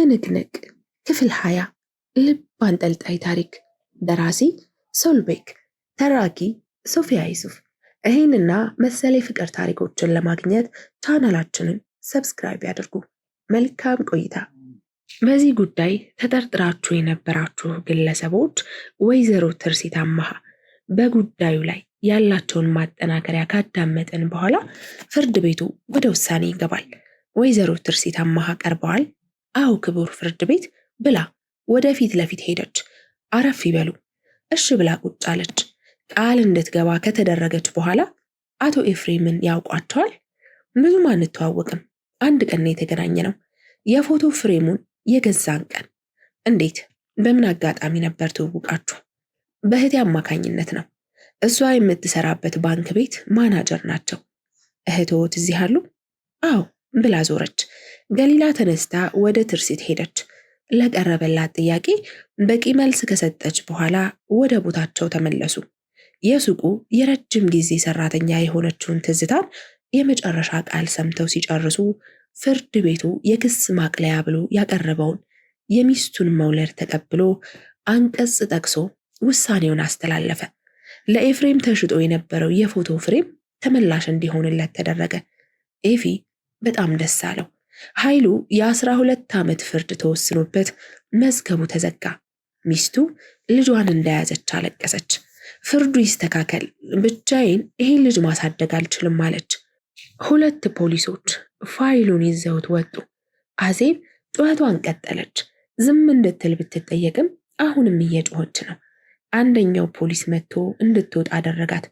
ትንቅንቅ ክፍል 20 ልብ አንጠልጣይ ታሪክ ደራሲ ሶልቤክ ተራኪ ሶፊያ ይሱፍ። ይህንና መሰል የፍቅር ታሪኮችን ለማግኘት ቻናላችንን ሰብስክራይብ ያድርጉ። መልካም ቆይታ። በዚህ ጉዳይ ተጠርጥራችሁ የነበራችሁ ግለሰቦች ወይዘሮ ትርሲት አማሃ በጉዳዩ ላይ ያላቸውን ማጠናከሪያ ካዳመጥን በኋላ ፍርድ ቤቱ ወደ ውሳኔ ይገባል። ወይዘሮ ትርሲት አማሃ ቀርበዋል። አዎ ክቡር ፍርድ ቤት ብላ ወደፊት ለፊት ሄደች። አረፍ ይበሉ። እሺ ብላ ቁጭ አለች። ቃል እንድትገባ ከተደረገች በኋላ አቶ ኤፍሬምን ያውቋቸዋል? ብዙም አንተዋወቅም። አንድ ቀን የተገናኘ ነው። የፎቶ ፍሬሙን የገዛን ቀን። እንዴት? በምን አጋጣሚ ነበር ትውውቃችሁ? በእህቴ አማካኝነት ነው። እሷ የምትሰራበት ባንክ ቤት ማናጀር ናቸው። እህቶት እዚህ አሉ? አዎ ብላ ዞረች። ገሊላ ተነስታ ወደ ትርሲት ሄደች። ለቀረበላት ጥያቄ በቂ መልስ ከሰጠች በኋላ ወደ ቦታቸው ተመለሱ። የሱቁ የረጅም ጊዜ ሰራተኛ የሆነችውን ትዝታን የመጨረሻ ቃል ሰምተው ሲጨርሱ ፍርድ ቤቱ የክስ ማቅለያ ብሎ ያቀረበውን የሚስቱን መውለድ ተቀብሎ አንቀጽ ጠቅሶ ውሳኔውን አስተላለፈ። ለኤፍሬም ተሽጦ የነበረው የፎቶ ፍሬም ተመላሽ እንዲሆንለት ተደረገ። ኤፊ በጣም ደስ አለው። ኃይሉ የ12 ዓመት ፍርድ ተወስኖበት መዝገቡ ተዘጋ። ሚስቱ ልጇን እንደያዘች አለቀሰች። ፍርዱ ይስተካከል፣ ብቻዬን ይሄን ልጅ ማሳደግ አልችልም አለች። 2 ፖሊሶች ፋይሉን ይዘውት ወጡ። አዜብ ጩኸቷን ቀጠለች። ዝም እንድትል ብትጠየቅም አሁንም እየጮኸች ነው። አንደኛው ፖሊስ መጥቶ እንድትወጣ አደረጋት።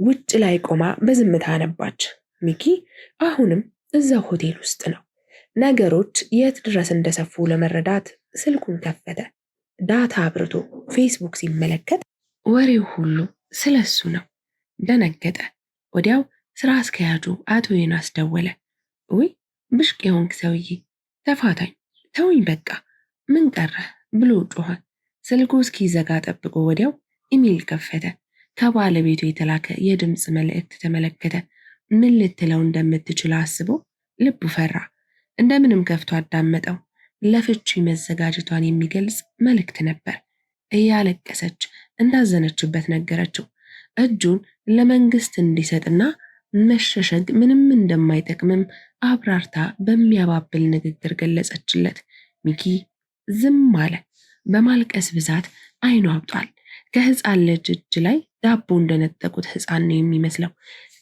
ውጭ ላይ ቆማ በዝምታ አነባች። ሚኪ አሁንም እዛው ሆቴል ውስጥ ነው። ነገሮች የት ድረስ እንደሰፉ ለመረዳት ስልኩን ከፈተ። ዳታ አብርቶ ፌስቡክ ሲመለከት ወሬው ሁሉ ስለሱ ነው። ደነገጠ። ወዲያው ስራ አስኪያጁ አቶ ዮናስ ደወለ። ውይ ብሽቅ የሆንክ ሰውዬ ተፋታኝ፣ ተውኝ በቃ ምን ቀረህ ብሎ ጮኸ። ስልኩ እስኪዘጋ ጠብቆ ወዲያው ኢሜል ከፈተ። ከባለቤቱ የተላከ የድምፅ መልእክት ተመለከተ። ምን ልትለው እንደምትችል አስቦ ልቡ ፈራ። እንደምንም ከፍቶ አዳመጠው። ለፍቺ መዘጋጀቷን የሚገልጽ መልእክት ነበር። እያለቀሰች እንዳዘነችበት ነገረችው። እጁን ለመንግስት እንዲሰጥና መሸሸግ ምንም እንደማይጠቅምም አብራርታ በሚያባብል ንግግር ገለጸችለት። ሚኪ ዝም አለ። በማልቀስ ብዛት አይኑ አብጧል። ከህፃን ልጅ እጅ ላይ ዳቦ እንደነጠቁት ህፃን ነው የሚመስለው።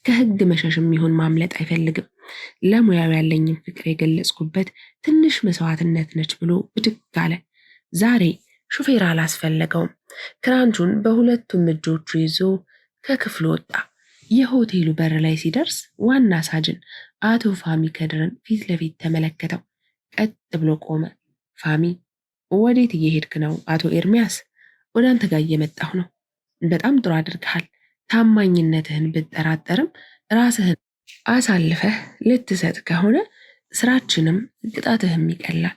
ከህግ መሸሽም ይሁን ማምለጥ አይፈልግም። ለሙያው ያለኝን ፍቅር የገለጽኩበት ትንሽ መስዋዕትነት ነች ብሎ ብድግ አለ። ዛሬ ሹፌር አላስፈለገውም። ክራንቹን በሁለቱም እጆቹ ይዞ ከክፍሉ ወጣ። የሆቴሉ በር ላይ ሲደርስ ዋና ሳጅን አቶ ፋሚ ከድርን ፊት ለፊት ተመለከተው። ቀጥ ብሎ ቆመ። ፋሚ ወዴት እየሄድክ ነው? አቶ ኤርሚያስ ወደ አንተ ጋር እየመጣሁ ነው። በጣም ጥሩ አድርገሃል። ታማኝነትህን ብጠራጠርም ራስህን አሳልፈህ ልትሰጥ ከሆነ ስራችንም ቅጣትህም ይቀላል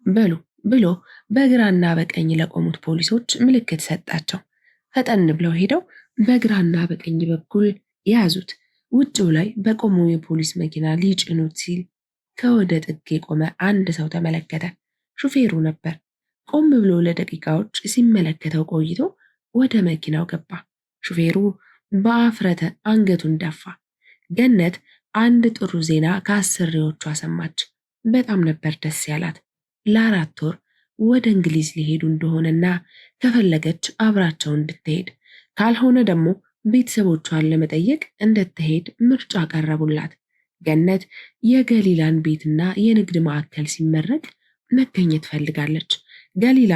በሉ ብሎ በግራና በቀኝ ለቆሙት ፖሊሶች ምልክት ሰጣቸው። ፈጠን ብለው ሄደው በግራና በቀኝ በኩል ያዙት። ውጭው ላይ በቆመው የፖሊስ መኪና ሊጭኑት ሲል ከወደ ጥግ የቆመ አንድ ሰው ተመለከተ። ሹፌሩ ነበር። ቆም ብሎ ለደቂቃዎች ሲመለከተው ቆይቶ ወደ መኪናው ገባ። ሹፌሩ በአፍረተ አንገቱን ደፋ። ገነት አንድ ጥሩ ዜና ከአሰሪዎቿ ሰማች። በጣም ነበር ደስ ያላት። ለ4 ወር ወደ እንግሊዝ ሊሄዱ እንደሆነና ከፈለገች አብራቸው እንድትሄድ ካልሆነ ደግሞ ቤተሰቦቿን ለመጠየቅ እንድትሄድ ምርጫ ቀረቡላት። ገነት የገሊላን ቤትና የንግድ ማዕከል ሲመረቅ መገኘት ፈልጋለች። ገሊላ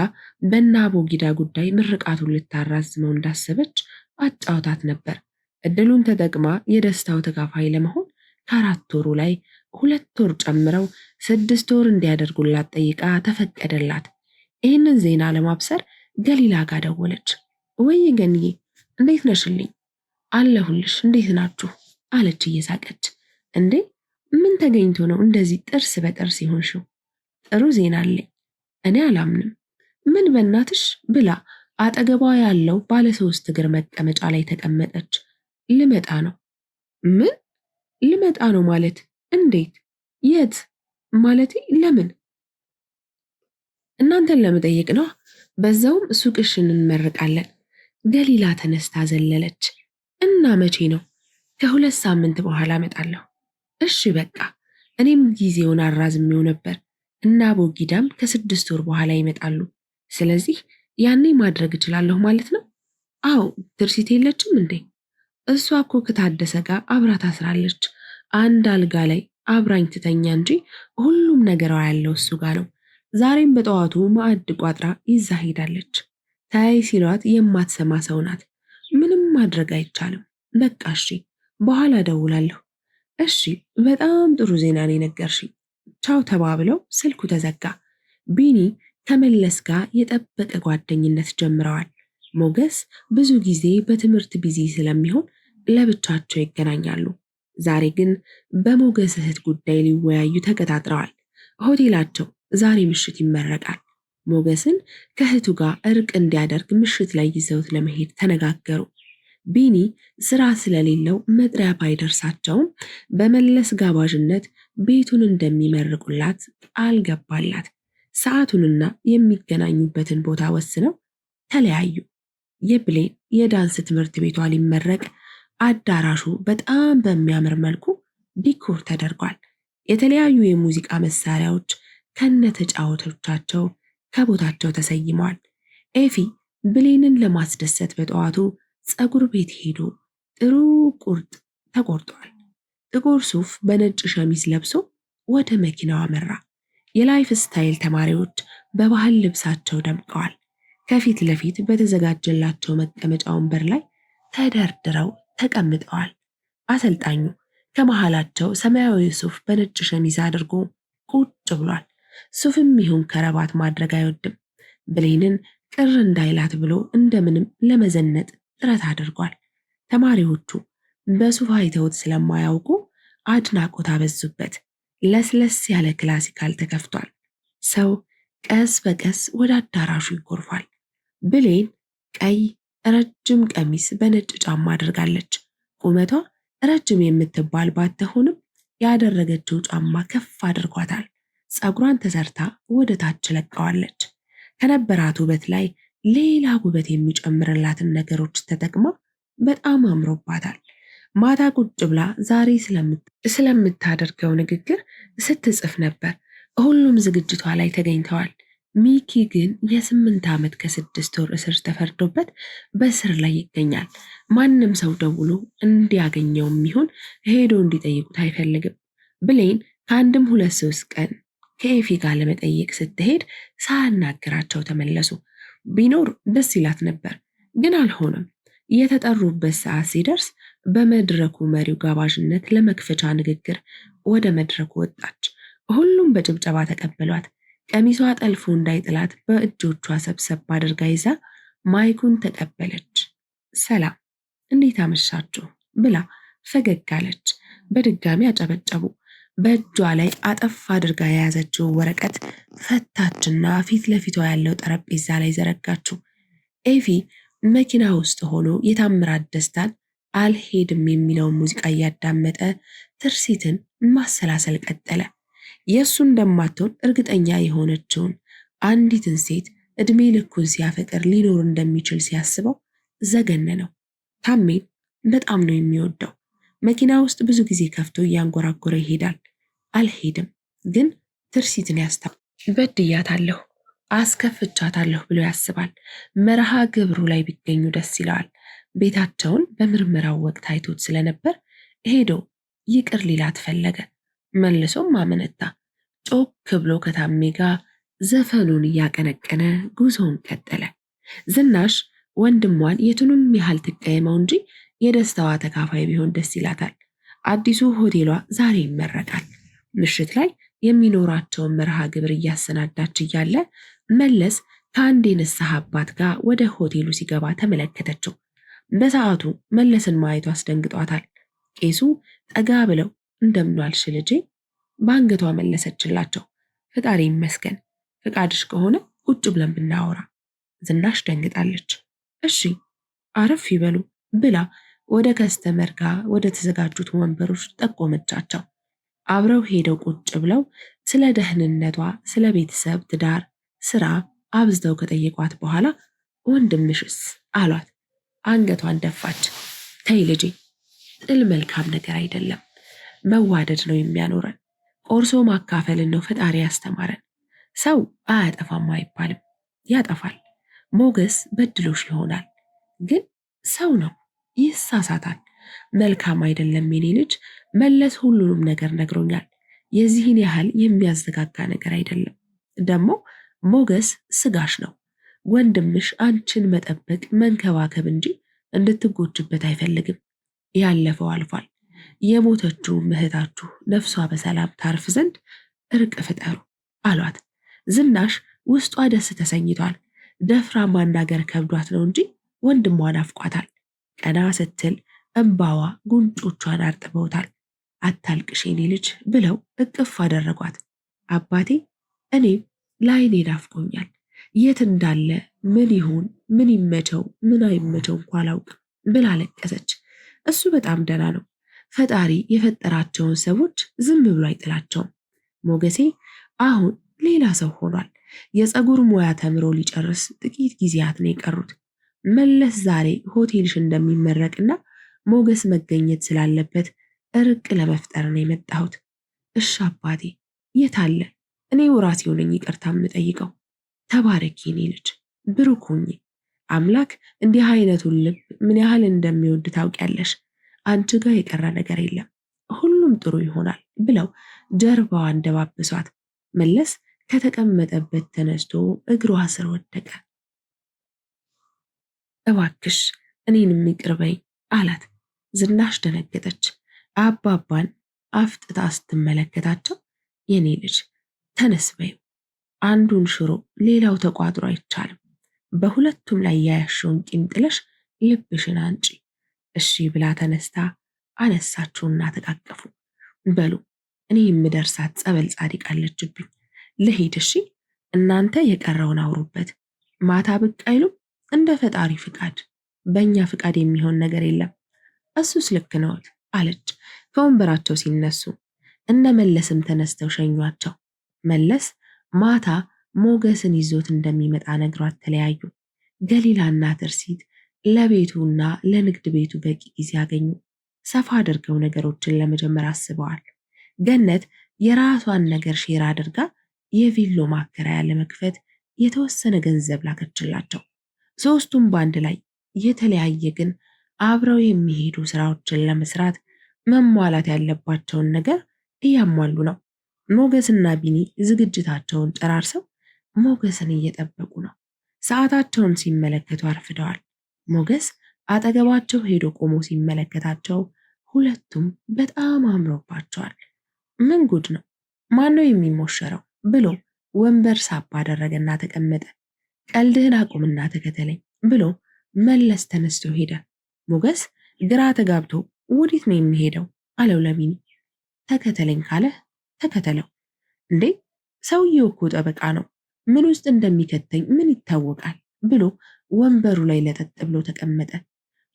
በእነ አቦጊዳ ጉዳይ ምርቃቱን ልታራዝመው እንዳሰበች አጫውታት ነበር። እድሉን ተጠቅማ የደስታው ተካፋይ ለመሆን ከ4 ወሩ ላይ 2 ወር ጨምረው 6 ወር እንዲያደርጉላት ጠይቃ ተፈቀደላት። ይህንን ዜና ለማብሰር ገሊላ ጋር ደወለች። ወይ ገንዬ እንዴት ነሽልኝ? አለሁልሽ፣ እንዴት ናችሁ? አለች እየሳቀች። እንዴ ምን ተገኝቶ ነው እንደዚህ ጥርስ በጥርስ ይሆንሽው? ጥሩ ዜና አለኝ። እኔ አላምንም። ምን በእናትሽ ብላ አጠገቧ ያለው ባለ 3 እግር መቀመጫ ላይ ተቀመጠች። ልመጣ ነው። ምን ልመጣ ነው ማለት? እንዴት? የት? ማለቴ ለምን? እናንተን ለመጠየቅ ነው። በዛውም ሱቅሽን እንመርቃለን። ገሊላ ተነስታ ዘለለች። እና መቼ ነው? ከሁለት ሳምንት በኋላ እመጣለሁ። እሺ በቃ እኔም ጊዜውን አራዝሜው ነበር እና ቦጊዳም ከ6 ወር በኋላ ይመጣሉ። ስለዚህ ያኔ ማድረግ እችላለሁ ማለት ነው? አዎ። ትርሲት የለችም እንዴ? እሷ እኮ ከታደሰ ጋር አብራ ታስራለች። አንድ አልጋ ላይ አብራኝ ትተኛ እንጂ ሁሉም ነገሯ ያለው እሱ ጋር ነው። ዛሬም በጠዋቱ ማዕድ ቋጥራ ይዛ ሄዳለች። ተያይ ሲሏት የማትሰማ ሰው ናት። ምንም ማድረግ አይቻልም። በቃ እሺ፣ በኋላ እደውላለሁ። እሺ፣ በጣም ጥሩ ዜና ነው የነገርሽኝ። ቻው ተባብለው ስልኩ ተዘጋ። ቢኒ ከመለስ ጋር የጠበቀ ጓደኝነት ጀምረዋል። ሞገስ ብዙ ጊዜ በትምህርት ቢዚ ስለሚሆን ለብቻቸው ይገናኛሉ። ዛሬ ግን በሞገስ እህት ጉዳይ ሊወያዩ ተቀጣጥረዋል። ሆቴላቸው ዛሬ ምሽት ይመረቃል። ሞገስን ከእህቱ ጋር እርቅ እንዲያደርግ ምሽት ላይ ይዘውት ለመሄድ ተነጋገሩ። ቢኒ ስራ ስለሌለው መጥሪያ ባይደርሳቸውም በመለስ ጋባዥነት ቤቱን እንደሚመርቁላት ቃል ገባላት። ሰዓቱንና የሚገናኙበትን ቦታ ወስነው ተለያዩ። የብሌን የዳንስ ትምህርት ቤቷ ሊመረቅ አዳራሹ በጣም በሚያምር መልኩ ዲኮር ተደርጓል። የተለያዩ የሙዚቃ መሳሪያዎች ከነተጫዋቾቻቸው ከቦታቸው ተሰይመዋል። ኤፊ ብሌንን ለማስደሰት በጠዋቱ ፀጉር ቤት ሄዶ ጥሩ ቁርጥ ተቆርጧል። ጥቁር ሱፍ በነጭ ሸሚዝ ለብሶ ወደ መኪናው አመራ። የላይፍ ስታይል ተማሪዎች በባህል ልብሳቸው ደምቀዋል። ከፊት ለፊት በተዘጋጀላቸው መቀመጫ ወንበር ላይ ተደርድረው ተቀምጠዋል። አሰልጣኙ ከመሃላቸው ሰማያዊ ሱፍ በነጭ ሸሚዝ አድርጎ ቁጭ ብሏል። ሱፍም ይሁን ከረባት ማድረግ አይወድም። ብሌንን ቅር እንዳይላት ብሎ እንደምንም ለመዘነጥ ጥረት አድርጓል። ተማሪዎቹ በሱፍ አይተውት ስለማያውቁ አድናቆት አበዙበት። ለስለስ ያለ ክላሲካል ተከፍቷል። ሰው ቀስ በቀስ ወደ አዳራሹ ይጎርፋል። ብሌን ቀይ ረጅም ቀሚስ በነጭ ጫማ አድርጋለች። ቁመቷ ረጅም የምትባል ባትሆንም ያደረገችው ጫማ ከፍ አድርጓታል። ፀጉሯን ተሰርታ ወደ ታች ለቀዋለች። ከነበራት ውበት ላይ ሌላ ውበት የሚጨምርላትን ነገሮች ተጠቅማ በጣም አምሮባታል። ማታ ቁጭ ብላ ዛሬ ስለምታደርገው ንግግር ስትጽፍ ነበር። ሁሉም ዝግጅቷ ላይ ተገኝተዋል። ሚኪ ግን የ8 ዓመት ከ6 ወር እስር ተፈርዶበት በእስር ላይ ይገኛል። ማንም ሰው ደውሎ እንዲያገኘውም ይሁን ሄዶ እንዲጠይቁት አይፈልግም። ብሌን ከአንድም 2-3 ቀን ከኤፊ ጋር ለመጠየቅ ስትሄድ ሳያናግራቸው ተመለሱ። ቢኖር ደስ ይላት ነበር፣ ግን አልሆነም። የተጠሩበት ሰዓት ሲደርስ በመድረኩ መሪው ጋባዥነት ለመክፈቻ ንግግር ወደ መድረኩ ወጣች። ሁሉም በጭብጨባ ተቀበሏት። ቀሚሷ ጠልፎ እንዳይጥላት በእጆቿ ሰብሰብ አድርጋ ይዛ ማይኩን ተቀበለች። ሰላም፣ እንዴት አመሻችሁ ብላ ፈገግ አለች። በድጋሚ አጨበጨቡ። በእጇ ላይ አጠፍ አድርጋ የያዘችው ወረቀት ፈታችና ፊት ለፊቷ ያለው ጠረጴዛ ላይ ዘረጋችው። ኤፊ መኪና ውስጥ ሆኖ የታምራት ደስታን አልሄድም የሚለውን ሙዚቃ እያዳመጠ ትርሲትን ማሰላሰል ቀጠለ። የእሱ እንደማትሆን እርግጠኛ የሆነችውን አንዲትን ሴት እድሜ ልኩን ሲያፈቅር ሊኖር እንደሚችል ሲያስበው ዘገነነው። ታሜን በጣም ነው የሚወደው። መኪና ውስጥ ብዙ ጊዜ ከፍቶ እያንጎራጎረ ይሄዳል። አልሄድም ግን ትርሲትን በድያታለሁ፣ አስከፍቻታለሁ ብሎ ያስባል። መርሃ ግብሩ ላይ ቢገኙ ደስ ይለዋል። ቤታቸውን በምርመራው ወቅት አይቶት ስለነበር ሄዶ ይቅር ሊላት ፈለገ። መልሶም አመነታ። ጮክ ብሎ ከታሜ ጋር ዘፈኑን እያቀነቀነ ጉዞውን ቀጠለ። ዝናሽ ወንድሟን የቱንም ያህል ትቀየመው እንጂ የደስታዋ ተካፋይ ቢሆን ደስ ይላታል። አዲሱ ሆቴሏ ዛሬ ይመረቃል። ምሽት ላይ የሚኖራቸውን መርሃ ግብር እያሰናዳች እያለ መለስ ከአንድ የንስሐ አባት ጋር ወደ ሆቴሉ ሲገባ ተመለከተችው። በሰዓቱ መለስን ማየቱ አስደንግጧታል። ቄሱ ጠጋ ብለው እንደምን ዋልሽ ልጄ በአንገቷ መለሰችላቸው። ፈጣሪ ይመስገን፣ ፈቃድሽ ከሆነ ቁጭ ብለን ብናወራ። ዝናሽ ደንግጣለች። እሺ አረፍ ይበሉ ብላ ወደ ከስተመር ጋር ወደ ተዘጋጁት ወንበሮች ጠቆመቻቸው። አብረው ሄደው ቁጭ ብለው ስለ ደህንነቷ፣ ስለ ቤተሰብ ትዳር፣ ስራ አብዝተው ከጠየቋት በኋላ ወንድምሽስ አሏት። አንገቷን ደፋች። ተይ ልጄ፣ ጥል መልካም ነገር አይደለም። መዋደድ ነው የሚያኖረን። ቆርሶ ማካፈልን ነው ፈጣሪ ያስተማረን። ሰው አያጠፋም አይባልም፣ ያጠፋል። ሞገስ በድሎሽ ይሆናል፣ ግን ሰው ነው፣ ይሳሳታል። መልካም አይደለም የኔ ልጅ። መለስ ሁሉንም ነገር ነግሮኛል። የዚህን ያህል የሚያዘጋጋ ነገር አይደለም። ደግሞ ሞገስ ስጋሽ ነው። ወንድምሽ አንቺን መጠበቅ መንከባከብ እንጂ እንድትጎጅበት አይፈልግም። ያለፈው አልፏል። የሞተችው እህታችሁ ነፍሷ በሰላም ታርፍ ዘንድ እርቅ ፍጠሩ አሏት። ዝናሽ ውስጧ ደስ ተሰኝቷል። ደፍራ ማናገር ከብዷት ነው እንጂ ወንድሟን አፍቋታል። ቀና ስትል እንባዋ ጉንጮቿን አርጥበውታል። አታልቅሽ የኔ ልጅ ብለው እቅፍ አደረጓት። አባቴ እኔም ለዓይኔ ናፍቆኛል። የት እንዳለ ምን ይሁን ምን ይመቸው ምን አይመቸው እንኳ አላውቅም ብላ አለቀሰች። እሱ በጣም ደህና ነው። ፈጣሪ የፈጠራቸውን ሰዎች ዝም ብሎ አይጥላቸውም። ሞገሴ አሁን ሌላ ሰው ሆኗል። የፀጉር ሙያ ተምሮ ሊጨርስ ጥቂት ጊዜያት ነው የቀሩት። መለስ ዛሬ ሆቴልሽ እንደሚመረቅና ሞገስ መገኘት ስላለበት እርቅ ለመፍጠር ነው የመጣሁት። እሺ አባቴ፣ የት አለ? እኔው ራሴው ነኝ ይቅርታ የምጠይቀው። ተባረኪ የኔ ልጅ፣ ብሩክ ሁኚ። አምላክ እንዲህ አይነቱን ልብ ምን ያህል እንደሚወድ ታውቂያለሽ። አንቺ ጋር የቀረ ነገር የለም፣ ሁሉም ጥሩ ይሆናል ብለው ጀርባዋ እንደባበሷት። መለስ ከተቀመጠበት ተነስቶ እግሯ ስር ወደቀ። እባክሽ እኔንም ይቅር በይ አላት። ዝናሽ ደነገጠች። አባባን አፍጥጣ ስትመለከታቸው የኔ ልጅ ተነስ በይው፣ አንዱን ሽሮ ሌላው ተቋጥሮ አይቻልም። በሁለቱም ላይ ያያሽውን ቂም ጥለሽ ልብሽን አንጪ። እሺ ብላ ተነስታ አነሳችውና ተቃቀፉ። በሉ እኔ የምደርሳት ጸበል ጻድቅ አለችብኝ፣ ልሂድ። እሺ እናንተ የቀረውን አውሩበት። ማታ ብቅ አይሉም? እንደ ፈጣሪ ፍቃድ። በእኛ ፍቃድ የሚሆን ነገር የለም። እሱስ ልክ ነዎት አለች ከወንበራቸው ሲነሱ። እነ መለስም ተነስተው ሸኟቸው። መለስ ማታ ሞገስን ይዞት እንደሚመጣ ነግሯት ተለያዩ። ገሊላና ትርሲት ለቤቱና ለንግድ ቤቱ በቂ ጊዜ አገኙ። ሰፋ አድርገው ነገሮችን ለመጀመር አስበዋል። ገነት የራሷን ነገር ሼር አድርጋ የቪሎ ማከራያ ለመክፈት የተወሰነ ገንዘብ ላከችላቸው። ሶስቱም በአንድ ላይ የተለያየ ግን አብረው የሚሄዱ ስራዎችን ለመስራት መሟላት ያለባቸውን ነገር እያሟሉ ነው። ሞገስና ቢኒ ዝግጅታቸውን ጨራርሰው ሞገስን እየጠበቁ ነው። ሰዓታቸውን ሲመለከቱ አርፍደዋል። ሞገስ አጠገባቸው ሄዶ ቆሞ ሲመለከታቸው ሁለቱም በጣም አምሮባቸዋል። ምን ጉድ ነው? ማነው የሚሞሸረው ብሎ ወንበር ሳብ አደረገና ተቀመጠ። ቀልድህን አቁምና ተከተለኝ ብሎ መለስ ተነስቶ ሄደ። ሞገስ ግራ ተጋብቶ ወዴት ነው የሚሄደው አለው ለቢኒ። ተከተለኝ ካለህ ተከተለው። እንዴ ሰውየው እኮ ጠበቃ ነው፣ ምን ውስጥ እንደሚከተኝ ምን ይታወቃል ብሎ ወንበሩ ላይ ለጠጥ ብሎ ተቀመጠ።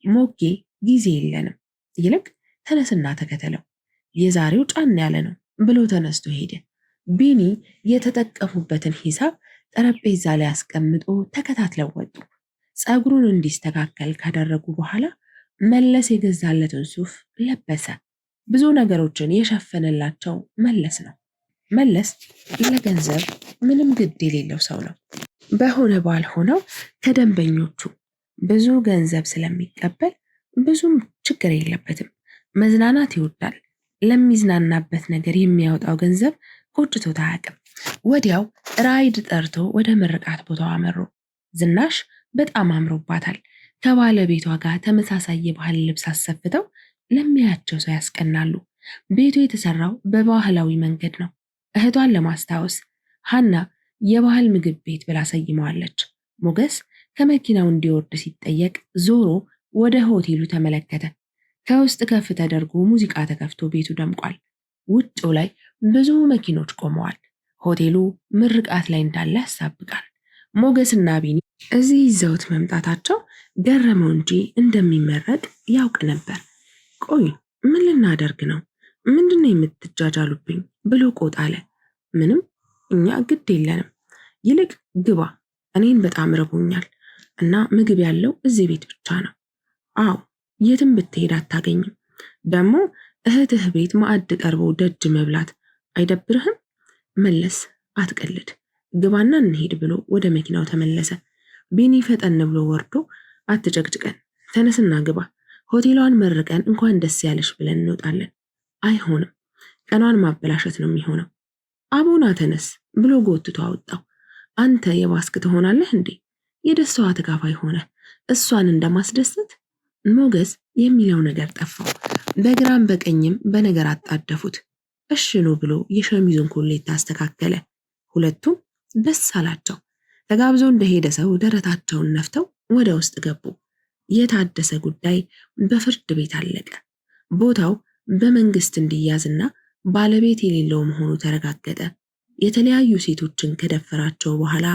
ሞጌ ጊዜ የለንም፣ ይልቅ ተነስና ተከተለው፣ የዛሬው ጫን ያለ ነው ብሎ ተነስቶ ሄደ። ቢኒ የተጠቀሙበትን ሂሳብ ጠረጴዛ ላይ አስቀምጦ ተከታትለው ወጡ። ፀጉሩን እንዲስተካከል ካደረጉ በኋላ መለስ የገዛለትን ሱፍ ለበሰ። ብዙ ነገሮችን የሸፈነላቸው መለስ ነው። መለስ ለገንዘብ ምንም ግድ የሌለው ሰው ነው። በሆነ ባልሆነው ከደንበኞቹ ብዙ ገንዘብ ስለሚቀበል ብዙም ችግር የለበትም። መዝናናት ይወዳል። ለሚዝናናበት ነገር የሚያወጣው ገንዘብ ቆጭቶት አያውቅም። ወዲያው ራይድ ጠርቶ ወደ ምርቃት ቦታው አመሩ። ዝናሽ በጣም አምሮባታል። ከባለቤቷ ጋር ተመሳሳይ የባህል ልብስ አሰፍተው ለሚያያቸው ሰው ያስቀናሉ። ቤቱ የተሰራው በባህላዊ መንገድ ነው። እህቷን ለማስታወስ ሀና የባህል ምግብ ቤት ብላ ሰይመዋለች። ሞገስ ከመኪናው እንዲወርድ ሲጠየቅ ዞሮ ወደ ሆቴሉ ተመለከተ። ከውስጥ ከፍ ተደርጎ ሙዚቃ ተከፍቶ ቤቱ ደምቋል። ውጭው ላይ ብዙ መኪኖች ቆመዋል። ሆቴሉ ምርቃት ላይ እንዳለ ያሳብቃል። ሞገስና ቢኒ እዚህ ይዘውት መምጣታቸው ገረመው እንጂ እንደሚመረቅ ያውቅ ነበር። ቆይ ምን ልናደርግ ነው? ምንድነው የምትጃጃሉብኝ ብሎ ቆጣ አለ። ምንም፣ እኛ ግድ የለንም። ይልቅ ግባ፣ እኔን በጣም ርቦኛል እና ምግብ ያለው እዚህ ቤት ብቻ ነው። አዎ፣ የትም ብትሄድ አታገኝም። ደግሞ እህትህ ቤት ማዕድ ቀርቦ ደጅ መብላት አይደብርህም? መለስ፣ አትቀልድ፣ ግባና እንሄድ ብሎ ወደ መኪናው ተመለሰ። ቢኒ ፈጠን ብሎ ወርዶ አትጨቅጭቀን፣ ተነስና ግባ፣ ሆቴሏን መርቀን እንኳን ደስ ያለሽ ብለን እንወጣለን። አይሆንም፣ ቀኗን ማበላሸት ነው የሚሆነው። አቦና ተነስ ብሎ ጎትቶ አወጣው። አንተ የባስክ ትሆናለህ እንዴ? የደስታዋ ተካፋይ ሆነ እሷን እንደማስደሰት። ሞገስ የሚለው ነገር ጠፋው። በግራም በቀኝም በነገር አጣደፉት። እሽኑ ብሎ የሸሚዙን ኮሌታ አስተካከለ። ሁለቱም ደስ አላቸው። ተጋብዞ እንደሄደ ሰው ደረታቸውን ነፍተው ወደ ውስጥ ገቡ። የታደሰ ጉዳይ በፍርድ ቤት አለቀ። ቦታው በመንግስት እንዲያዝና ባለቤት የሌለው መሆኑ ተረጋገጠ። የተለያዩ ሴቶችን ከደፈራቸው በኋላ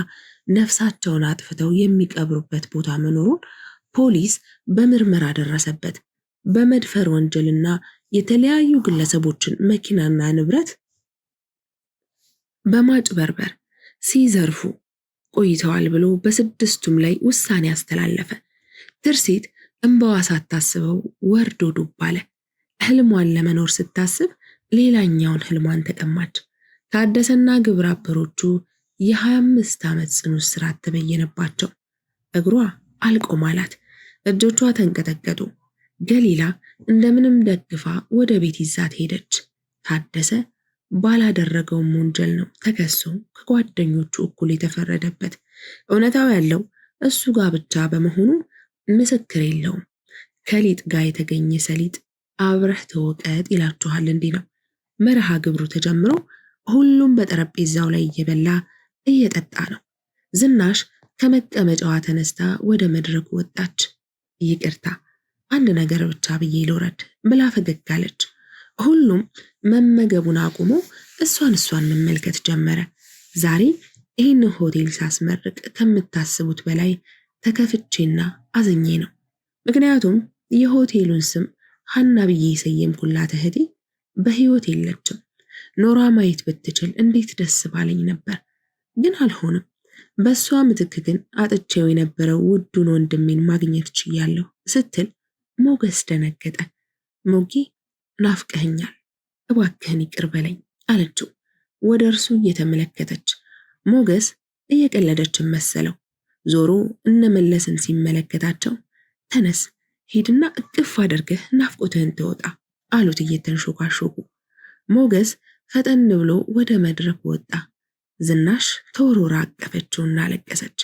ነፍሳቸውን አጥፍተው የሚቀብሩበት ቦታ መኖሩን ፖሊስ በምርመራ ደረሰበት። በመድፈር ወንጀልና የተለያዩ ግለሰቦችን መኪናና ንብረት በማጭበርበር ሲዘርፉ ቆይተዋል ብሎ በስድስቱም ላይ ውሳኔ አስተላለፈ። ትርሲት እንባዋ ሳታስበው ወርዶ ዱብ አለ። ህልሟን ለመኖር ስታስብ ሌላኛውን ህልሟን ተቀማች። ታደሰና ግብረ አበሮቹ የ25 ዓመት ጽኑ እስራት ተበየነባቸው። እግሯ አልቆም አላት። እጆቿ ተንቀጠቀጡ። ገሊላ እንደምንም ደግፋ ወደ ቤት ይዛት ሄደች። ታደሰ ባላደረገውም ወንጀል ነው ተከሶ ከጓደኞቹ እኩል የተፈረደበት። እውነታው ያለው እሱ ጋር ብቻ በመሆኑ ምስክር የለውም። ከሊጥ ጋር የተገኘ ሰሊጥ አብረህ ተወቀጥ ይላችኋል። እንዲህ ነው መርሃ ግብሩ ተጀምሮ ሁሉም በጠረጴዛው ላይ እየበላ እየጠጣ ነው። ዝናሽ ከመቀመጫዋ ተነስታ ወደ መድረኩ ወጣች። ይቅርታ አንድ ነገር ብቻ ብዬ ልውረድ ብላ ፈገግ አለች። ሁሉም መመገቡን አቁሞ እሷን መመልከት ጀመረ። ዛሬ ይህን ሆቴል ሳስመርቅ ከምታስቡት በላይ ተከፍቼና አዝኜ ነው። ምክንያቱም የሆቴሉን ስም ሀና ብዬ የሰየምኩላት እህቴ በህይወት የለችም። ኖራ ማየት ብትችል እንዴት ደስ ባለኝ ነበር፣ ግን አልሆንም። በእሷ ምትክ ግን አጥቼው የነበረው ውዱን ወንድሜን ማግኘት ችያለሁ ስትል ሞገስ ደነገጠ። ሞጌ ናፍቀኸኛል፣ እባክህን ይቅር በለኝ አለችው ወደ እርሱ እየተመለከተች። ሞገስ እየቀለደችን መሰለው። ዞሮ እነመለስን ሲመለከታቸው ተነስ ሂድና እቅፍ አድርገህ ናፍቆትህን ተወጣ አሉት እየተንሾካሾኩ። ሞገስ ፈጠን ብሎ ወደ መድረኩ ወጣ። ዝናሽ ተወርውራ አቀፈችውና አለቀሰች።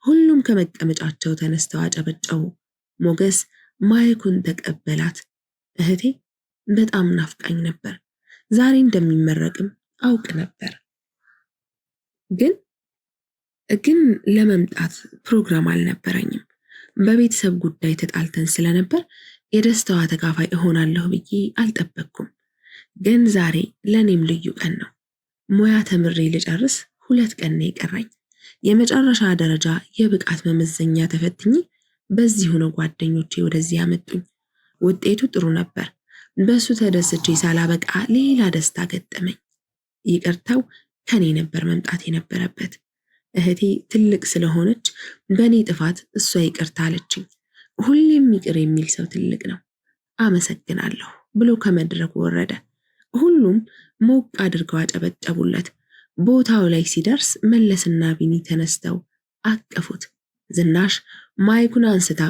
ሁሉም ከመቀመጫቸው ተነስተው አጨበጨቡ። ሞገስ ማይኩን ተቀበላት። እህቴ በጣም ናፍቃኝ ነበር። ዛሬ እንደሚመረቅም አውቅ ነበር፣ ግን ለመምጣት ፕሮግራም አልነበረኝም። በቤተሰብ ጉዳይ ተጣልተን ስለነበር የደስታዋ ተካፋይ እሆናለሁ ብዬ አልጠበቅኩም። ግን ዛሬ ለእኔም ልዩ ቀን ነው። ሙያ ተምሬ ልጨርስ 2 ቀን ነው የቀረኝ። የመጨረሻ ደረጃ የብቃት መመዘኛ ተፈትኜ በዚሁ ነው ጓደኞቼ ወደዚህ ያመጡኝ። ውጤቱ ጥሩ ነበር። በሱ ተደስቼ ሳላበቃ ሌላ ደስታ ገጠመኝ። ይቅርታው ከኔ ነበር መምጣት የነበረበት። እህቴ ትልቅ ስለሆነች በእኔ ጥፋት እሷ ይቅርታ አለችኝ። ሁሌም ይቅር የሚል ሰው ትልቅ ነው። አመሰግናለሁ ብሎ ከመድረኩ ወረደ። ሁሉም ሞቅ አድርገው አጨበጨቡለት። ቦታው ላይ ሲደርስ መለስና ቢኒ ተነስተው አቀፉት። ዝናሽ ማይኩን አንስታ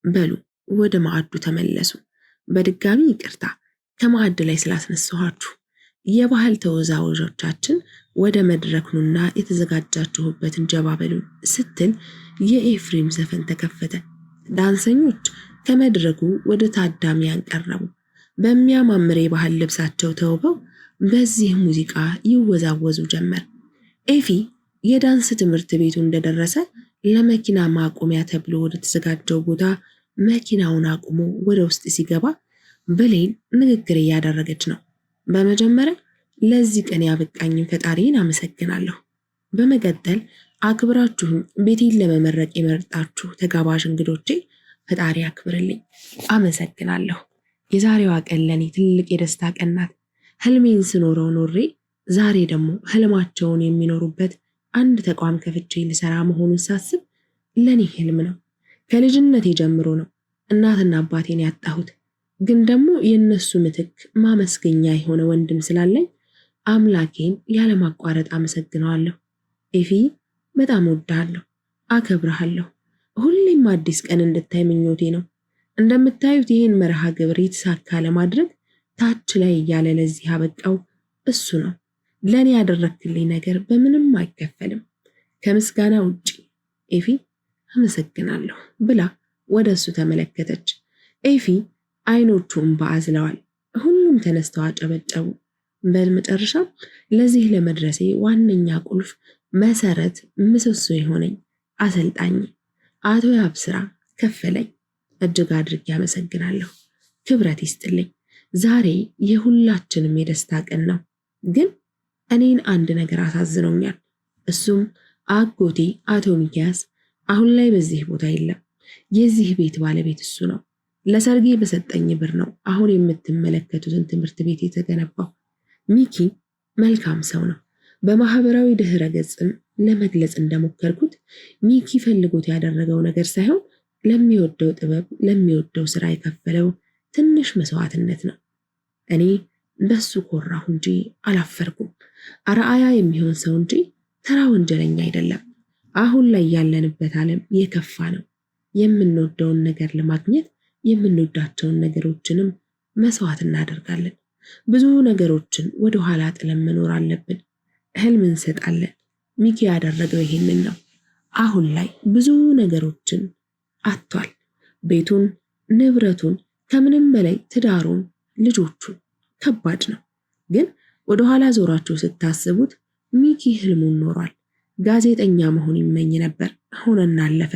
በሉ ወደ ማዕዱ ተመለሱ፣ በድጋሚ ይቅርታ ከማዕድ ላይ ስላስነሳኋችሁ፣ የባህል ተወዛዋዦቻችን ወደ መድረክኑና የተዘጋጃችሁበትን ጀባ በሉ ስትል የኤፍሬም ዘፈን ተከፈተ። ዳንሰኞች ከመድረኩ ወደ ታዳሚያን ቀረቡ። በሚያማምር የባህል ልብሳቸው ተውበው በዚህ ሙዚቃ ይወዛወዙ ጀመር። ኤፊ የዳንስ ትምህርት ቤቱ እንደደረሰ ለመኪና ማቆሚያ ተብሎ ወደ ተዘጋጀው ቦታ መኪናውን አቁሞ ወደ ውስጥ ሲገባ ብሌን ንግግር እያደረገች ነው። በመጀመሪያ ለዚህ ቀን ያበቃኝን ፈጣሪን አመሰግናለሁ። በመቀጠል አክብራችሁን ቤቴን ለመመረቅ የመረጣችሁ ተጋባዥ እንግዶቼ ፈጣሪ አክብርልኝ፣ አመሰግናለሁ። የዛሬዋ ቀን ለኔ ትልቅ የደስታ ቀን ናት። ህልሜን ስኖረው ኖሬ ዛሬ ደግሞ ህልማቸውን የሚኖሩበት አንድ ተቋም ከፍቼ ልሰራ መሆኑን ሳስብ ለኔ ህልም ነው። ከልጅነቴ ጀምሮ ነው እናትና አባቴን ያጣሁት። ግን ደግሞ የእነሱ ምትክ ማመስገኛ የሆነ ወንድም ስላለኝ አምላኬን ያለማቋረጥ አመሰግነዋለሁ። ኤፊ በጣም ወድሃለሁ፣ አከብረሃለሁ። ሁሌም አዲስ ቀን እንድታይ ምኞቴ ነው። እንደምታዩት ይህን መርሃ ግብር የተሳካ ለማድረግ ታች ላይ እያለ ለዚህ ያበቃው እሱ ነው። ለእኔ ያደረክልኝ ነገር በምንም አይከፈልም ከምስጋና ውጪ። ኤፊ አመሰግናለሁ ብላ ወደ እሱ ተመለከተች። ኤፊ አይኖቹ እንባ አዝለዋል። ሁሉም ተነስተው አጨበጨቡ። በመጨረሻ ለዚህ ለመድረሴ ዋነኛ ቁልፍ መሰረት ምሰሶ የሆነኝ አሰልጣኝ አቶ ያብስራ ከፈለኝ እጅግ አድርጌ አመሰግናለሁ። ክብረት ይስጥልኝ። ዛሬ የሁላችንም የደስታ ቀን ነው። ግን እኔን አንድ ነገር አሳዝኖኛል። እሱም አጎቴ አቶ ሚኪያስ አሁን ላይ በዚህ ቦታ የለም። የዚህ ቤት ባለቤት እሱ ነው። ለሰርጌ በሰጠኝ ብር ነው አሁን የምትመለከቱትን ትምህርት ቤት የተገነባው። ሚኪ መልካም ሰው ነው። በማህበራዊ ድህረ ገጽም ለመግለጽ እንደሞከርኩት ሚኪ ፈልጎት ያደረገው ነገር ሳይሆን ለሚወደው ጥበብ፣ ለሚወደው ስራ የከፈለው ትንሽ መስዋዕትነት ነው። እኔ በሱ ኮራሁ እንጂ አላፈርኩም። አርአያ የሚሆን ሰው እንጂ ተራ ወንጀለኛ አይደለም። አሁን ላይ ያለንበት ዓለም የከፋ ነው። የምንወደውን ነገር ለማግኘት የምንወዳቸውን ነገሮችንም መስዋዕት እናደርጋለን። ብዙ ነገሮችን ወደ ኋላ ጥለን መኖር አለብን። ህልም እንሰጣለን። ሚኪ ያደረገው ይሄንን ነው። አሁን ላይ ብዙ ነገሮችን አጥቷል። ቤቱን፣ ንብረቱን፣ ከምንም በላይ ትዳሩን፣ ልጆቹን። ከባድ ነው። ግን ወደ ኋላ ዞራችሁ ስታስቡት ሚኪ ህልሙን ኖሯል። ጋዜጠኛ መሆን ይመኝ ነበር፣ ሆነና አለፈ።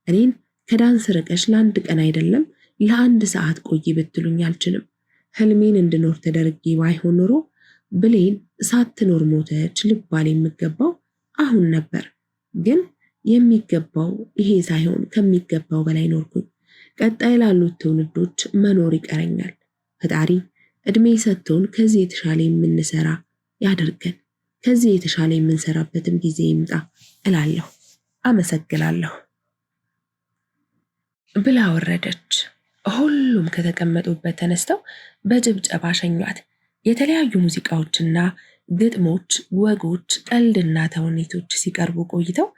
እኔን ከዳንስ ርቀሽ ለአንድ ቀን አይደለም ለአንድ ሰዓት ቆይ ብትሉኝ አልችልም። ህልሜን እንድኖር ተደርጌ ባይሆን ኖሮ ብሌን ሳትኖር ሞተች ልባል የሚገባው አሁን ነበር። ግን የሚገባው ይሄ ሳይሆን ከሚገባው በላይ ኖርኩኝ። ቀጣይ ላሉት ትውልዶች መኖር ይቀረኛል። ፈጣሪ እድሜ ሰጥቶን ከዚህ የተሻለ የምንሰራ ያደርገን። ከዚህ የተሻለ የምንሰራበትም ጊዜ ይምጣ እላለሁ። አመሰግናለሁ ብላ ወረደች። ሁሉም ከተቀመጡበት ተነስተው በጭብጨባ ሸኟት። የተለያዩ ሙዚቃዎችና ግጥሞች፣ ወጎች፣ ቀልድና ተውኔቶች ሲቀርቡ ቆይተው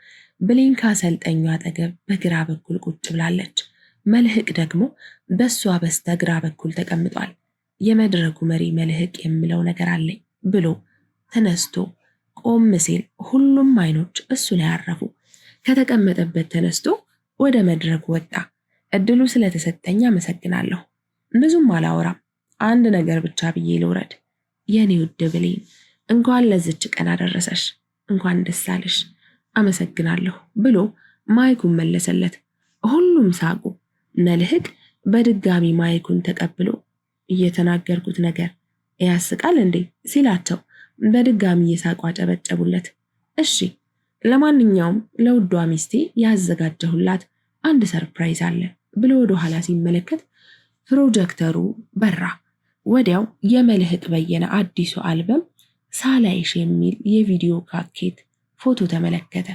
ብሌን ከአሰልጣኙ አጠገብ በግራ በኩል ቁጭ ብላለች። መልህቅ ደግሞ በሷ በስተግራ በኩል ተቀምጧል። የመድረኩ መሪ መልህቅ የሚለው ነገር አለኝ ብሎ ተነስቶ ቆም ሲል ሁሉም አይኖች እሱ ላይ አረፉ። ከተቀመጠበት ተነስቶ ወደ መድረኩ ወጣ። እድሉ ስለተሰጠኝ አመሰግናለሁ። ብዙም አላወራም፣ አንድ ነገር ብቻ ብዬ ልውረድ። የኔ ውድ ብሌን እንኳን ለዝች ቀን አደረሰሽ፣ እንኳን ደስ አለሽ፣ አመሰግናለሁ ብሎ ማይኩን መለሰለት። ሁሉም ሳቁ። መልህቅ በድጋሚ ማይኩን ተቀብሎ እየተናገርኩት ነገር ያስቃል እንዴ ሲላቸው በድጋሚ እየሳቁ አጨበጨቡለት። እሺ ለማንኛውም ለውዷ ሚስቴ ያዘጋጀሁላት አንድ ሰርፕራይዝ አለ ብሎ ወደ ኋላ ሲመለከት ፕሮጀክተሩ በራ። ወዲያው የመልህቅ በየነ አዲሱ አልበም ሳላይሽ የሚል የቪዲዮ ካኬት ፎቶ ተመለከተ።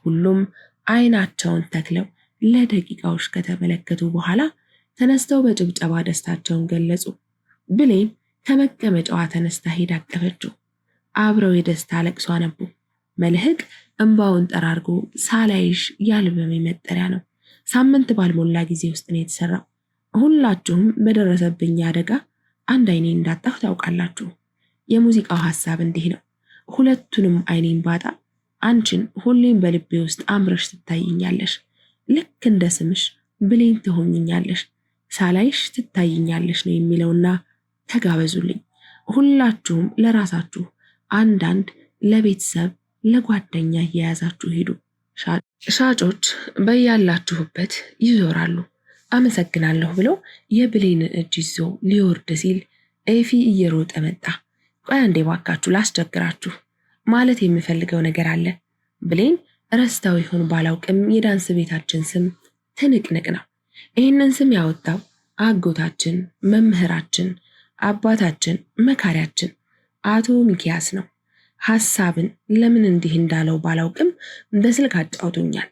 ሁሉም አይናቸውን ተክለው ለደቂቃዎች ከተመለከቱ በኋላ ተነስተው በጭብጨባ ደስታቸውን ገለጹ። ብሌን ከመቀመጫዋ ተነስታ ሄዳ አቀፈችው። አብረው የደስታ ለቅሶ አነቡ። መልህቅ እንባውን ጠራርጎ ሳላይሽ የአልበሜ መጠሪያ ነው፣ ሳምንት ባልሞላ ጊዜ ውስጥ ነው የተሰራው። ሁላችሁም በደረሰብኝ አደጋ አንድ አይኔ እንዳጣሁ ታውቃላችሁ። የሙዚቃው ሐሳብ እንዲህ ነው። ሁለቱንም አይኔን ባጣ አንቺን ሁሌም በልቤ ውስጥ አምረሽ ትታይኛለሽ። ልክ እንደ ስምሽ ብሌን ትሆኝኛለሽ፣ ሳላይሽ ትታይኛለሽ ነው የሚለውና ተጋበዙልኝ። ሁላችሁም ለራሳችሁ አንዳንድ ለቤተሰብ ለጓደኛ እየያዛችሁ ሄዱ። ሻጮች በያላችሁበት ይዞራሉ። አመሰግናለሁ ብሎ የብሌን እጅ ይዞ ሊወርድ ሲል ኤፊ እየሮጠ መጣ። ቆይ አንዴ ባካችሁ ላስቸግራችሁ ማለት የምፈልገው ነገር አለ። ብሌን ረስታው ይሆን ባላውቅም የዳንስ ቤታችን ስም ትንቅንቅ ነው። ይህንን ስም ያወጣው አጎታችን፣ መምህራችን፣ አባታችን፣ መካሪያችን አቶ ሚኪያስ ነው። ሐሳብን ለምን እንዲህ እንዳለው ባላውቅም በስልክ አጫውቶኛል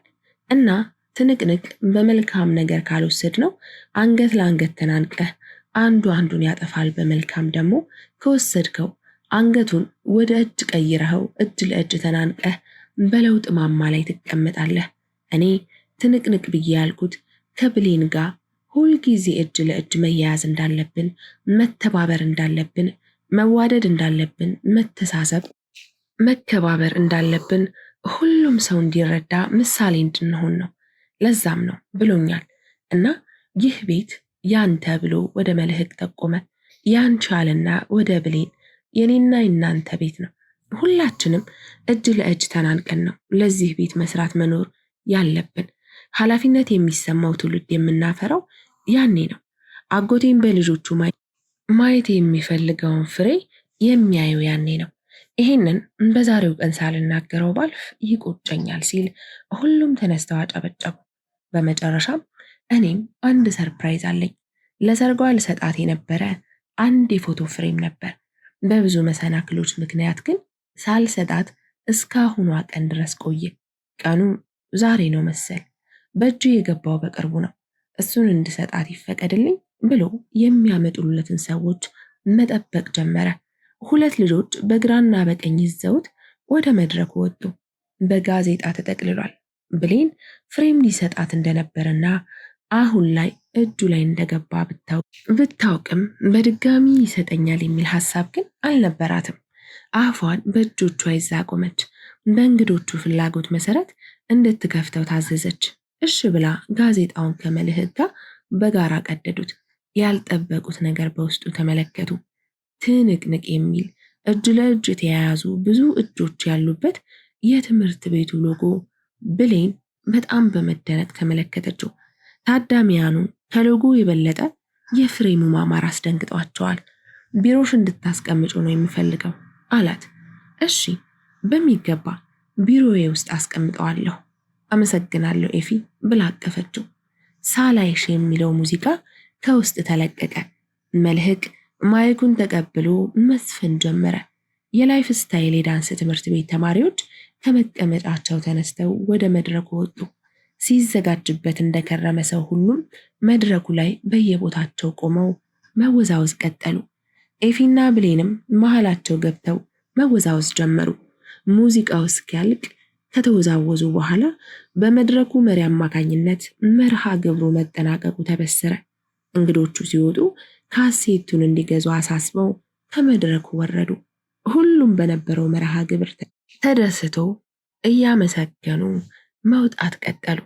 እና ትንቅንቅ በመልካም ነገር ካልወሰድነው አንገት ለአንገት ተናንቀህ አንዱ አንዱን ያጠፋል። በመልካም ደግሞ ከወሰድከው አንገቱን ወደ እጅ ቀይረኸው እጅ ለእጅ ተናንቀህ በለውጥ ማማ ላይ ትቀመጣለህ። እኔ ትንቅንቅ ብዬ ያልኩት ከብሌን ጋር ሁልጊዜ እጅ ለእጅ መያያዝ እንዳለብን፣ መተባበር እንዳለብን፣ መዋደድ እንዳለብን፣ መተሳሰብ፣ መከባበር እንዳለብን ሁሉም ሰው እንዲረዳ ምሳሌ እንድንሆን ነው። ለዛም ነው ብሎኛል እና ይህ ቤት ያንተ ብሎ ወደ መልህቅ ጠቆመ። ያንቺ አለና ወደ ብሌን የኔና የናንተ ቤት ነው። ሁላችንም እጅ ለእጅ ተናንቀን ነው ለዚህ ቤት መስራት መኖር ያለብን። ኃላፊነት የሚሰማው ትውልድ የምናፈራው ያኔ ነው። አጎቴን በልጆቹ ማየት የሚፈልገውን ፍሬ የሚያየው ያኔ ነው። ይሄንን በዛሬው ቀን ሳልናገረው ባልፍ ይቆጨኛል ሲል ሁሉም ተነስተው አጨበጨቡ። በመጨረሻም እኔም አንድ ሰርፕራይዝ አለኝ። ለሰርጓ ልሰጣት የነበረ አንድ የፎቶ ፍሬም ነበር። በብዙ መሰናክሎች ምክንያት ግን ሳልሰጣት እስካሁኗ ቀን ድረስ ቆየ። ቀኑ ዛሬ ነው መሰል። በእጁ የገባው በቅርቡ ነው። እሱን እንድሰጣት ይፈቀድልኝ ብሎ የሚያመጡለትን ሰዎች መጠበቅ ጀመረ። ሁለት ልጆች በግራና በቀኝ ይዘውት ወደ መድረኩ ወጡ። በጋዜጣ ተጠቅልሏል። ብሌን ፍሬም ሊሰጣት እንደነበረና አሁን ላይ እጁ ላይ እንደገባ ብታውቅም በድጋሚ ይሰጠኛል የሚል ሐሳብ ግን አልነበራትም። አፏን በእጆቿ ይዛ ቆመች። በእንግዶቹ ፍላጎት መሰረት እንድትከፍተው ታዘዘች። እሺ ብላ ጋዜጣውን ከመልህቅ ጋር በጋራ ቀደዱት። ያልጠበቁት ነገር በውስጡ ተመለከቱ። ትንቅንቅ የሚል እጅ ለእጅ የተያያዙ ብዙ እጆች ያሉበት የትምህርት ቤቱ ሎጎ። ብሌን በጣም በመደነቅ ተመለከተችው። ታዳሚያኑ ከሎጎ የበለጠ የፍሬሙ ማማር አስደንግጧቸዋል። ቢሮሽ እንድታስቀምጩ ነው የምፈልገው አላት። እሺ በሚገባ ቢሮዬ ውስጥ አስቀምጠዋለሁ። አመሰግናለሁ ኤፊ ብላ አቀፈችው። ሳላይሽ የሚለው ሙዚቃ ከውስጥ ተለቀቀ። መልህቅ ማይኩን ተቀብሎ መስፈን ጀመረ። የላይፍ ስታይል የዳንስ ትምህርት ቤት ተማሪዎች ከመቀመጫቸው ተነስተው ወደ መድረኩ ወጡ። ሲዘጋጅበት እንደከረመ ሰው ሁሉም መድረኩ ላይ በየቦታቸው ቆመው መወዛወዝ ቀጠሉ። ኤፊና ብሌንም መሃላቸው ገብተው መወዛወዝ ጀመሩ። ሙዚቃው እስኪያልቅ ከተወዛወዙ በኋላ በመድረኩ መሪ አማካኝነት መርሃ ግብሩ መጠናቀቁ ተበሰረ። እንግዶቹ ሲወጡ ካሴቱን እንዲገዙ አሳስበው ከመድረኩ ወረዱ። ሁሉም በነበረው መርሃ ግብር ተደስቶ እያመሰገኑ መውጣት ቀጠሉ።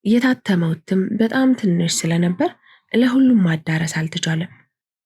የታተመው እትም በጣም ትንሽ ስለነበር ለሁሉም ማዳረስ አልተቻለም።